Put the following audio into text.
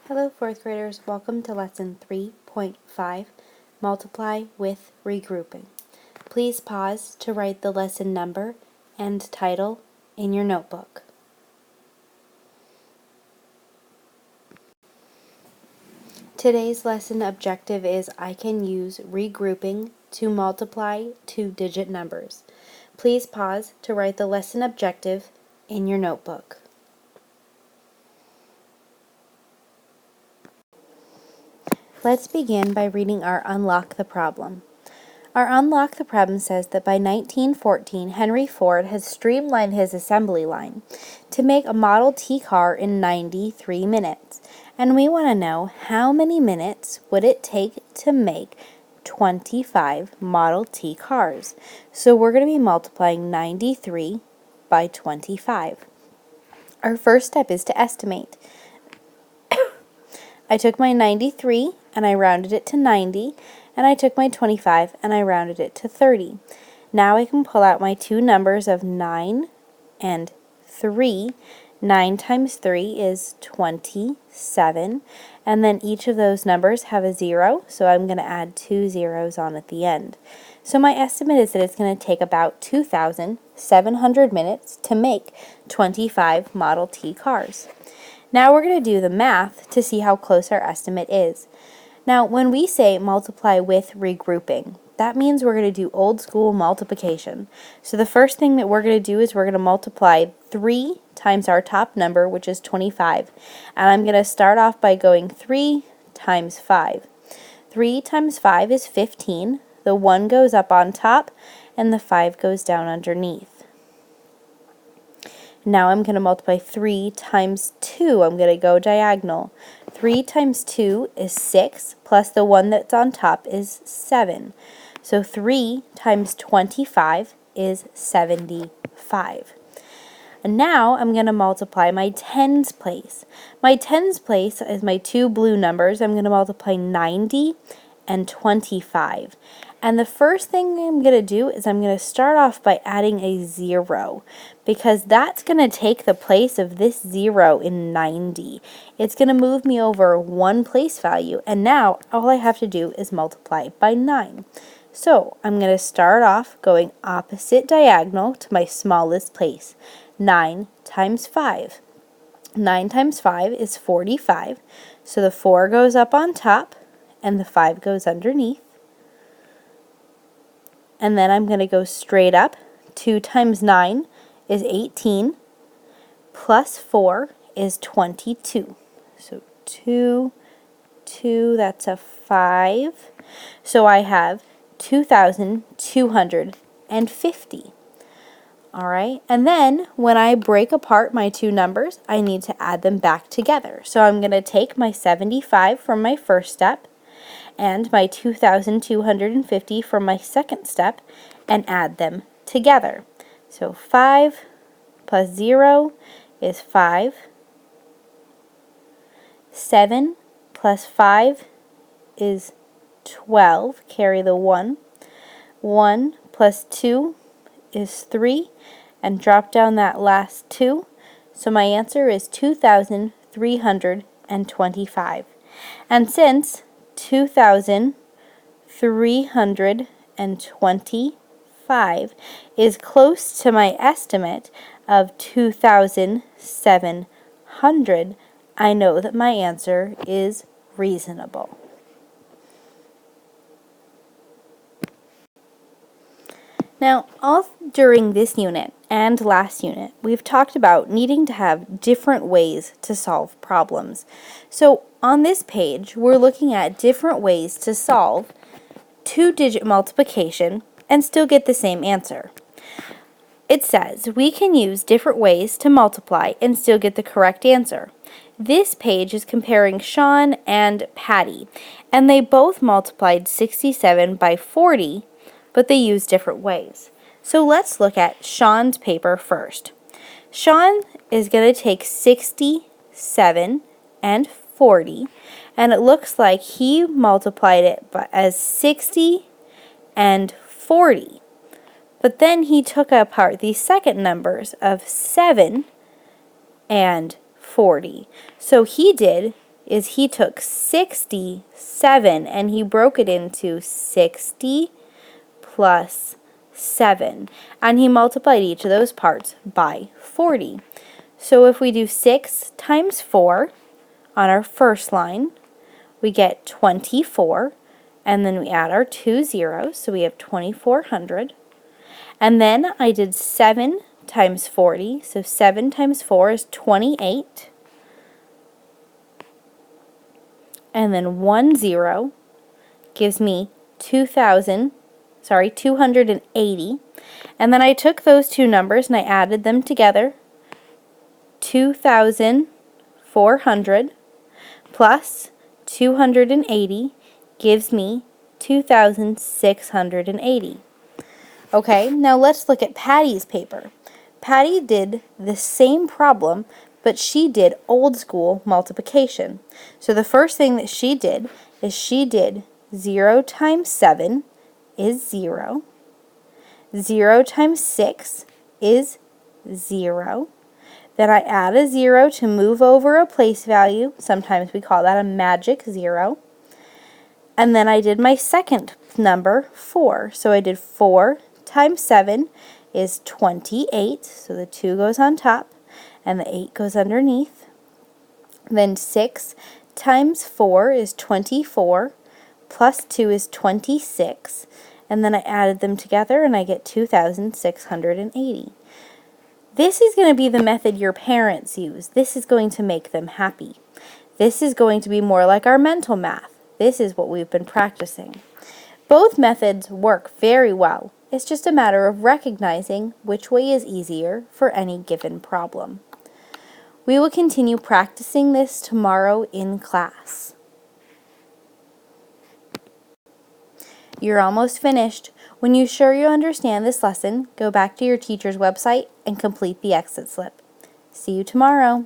Hello, fourth graders. Welcome to lesson 3.5, Multiply with Regrouping. Please pause to write the lesson number and title in your notebook. Today's lesson objective is I can use regrouping to multiply two-digit numbers. Please pause to write the lesson objective in your notebook. Let's begin by reading our Unlock the Problem. Our Unlock the Problem says that by 1914, Henry Ford has streamlined his assembly line to make a Model T car in 93 minutes. And we want to know how many minutes would it take to make 25 Model T cars. So we're going to be multiplying 93 by 25. Our first step is to estimate. I took my 93 and I rounded it to 90, and I took my 25 and I rounded it to 30. Now I can pull out my two numbers of 9 and 3. 9 times 3 is 27, and then each of those numbers have a 0, so I'm going to add 2 zeros on at the end. So my estimate is that it's going to take about 2,700 minutes to make 25 Model T cars. Now we're going to do the math to see how close our estimate is. Now when we say multiply with regrouping, that means we're going to do old school multiplication. So the first thing that we're going to do is we're going to multiply 3 times our top number, which is 25. And I'm going to start off by going 3 times 5. 3 times 5 is 15. The 1 goes up on top and the 5 goes down underneath. Now I'm going to multiply 3 times 2. I'm going to go diagonal. 3 times 2 is 6, plus the 1 that's on top is 7. So 3 times 25 is 75. And now I'm going to multiply my tens place. My tens place is my two blue numbers. I'm going to multiply 90 and 25. And the first thing I'm going to do is I'm going to start off by adding a 0, because that's going to take the place of this 0 in 90. It's going to move me over one place value, and now all I have to do is multiply by 9. So I'm going to start off going opposite diagonal to my smallest place. 9 times 5. 9 times 5 is 45, so the 4 goes up on top and the 5 goes underneath. And then I'm going to go straight up. 2 times 9 is 18, plus 4 is 22. So 2, that's a 5. So I have 2,250. All right, and then when I break apart my two numbers, I need to add them back together. So I'm going to take my 75 from my first step and my 2,250 from my second step and add them together. So 5 plus 0 is 5. 7 plus 5 is 12. Carry the 1. 1 plus 2 is 3. And drop down that last 2. So my answer is 2,325. And since 2,325 is close to my estimate of 2,700, I know that my answer is reasonable. Now, all during this unit and last unit, we've talked about needing to have different ways to solve problems. So on this page, we're looking at different ways to solve two-digit multiplication and still get the same answer. It says we can use different ways to multiply and still get the correct answer. This page is comparing Sean and Patty, and they both multiplied 67 by 40, but they use different ways. So let's look at Sean's paper first. Sean is going to take 67 and 40, and it looks like he multiplied it as 60 and 40. But then he took apart the second numbers of 7 and 40. So he did is he took 67 and he broke it into 60 plus 7. And he multiplied each of those parts by 40. So if we do 6 times 4 on our first line, we get 24. And then we add our 2 zeros, so we have 2,400. And then I did 7 times 40, so 7 times 4 is 28. And then 1 0 gives me 280. And then I took those two numbers and I added them together. 2,400 plus 280 gives me 2,680. Okay, now let's look at Patty's paper. Patty did the same problem, but she did old school multiplication. So the first thing that she did is she did 0 times 7 is 0. 0 times 6 is 0. Then I add a 0 to move over a place value. Sometimes we call that a magic 0. And then I did my second number, 4. So I did 4 times 7 is 28. So the 2 goes on top and the 8 goes underneath. Then 6 times 4 is 24. Plus 2 is 26. And then I added them together and I get 2,680. This is going to be the method your parents use. This is going to make them happy. This is going to be more like our mental math. This is what we've been practicing. Both methods work very well. It's just a matter of recognizing which way is easier for any given problem. We will continue practicing this tomorrow in class. You're almost finished. When you're sure you understand this lesson, go back to your teacher's website and complete the exit slip. See you tomorrow.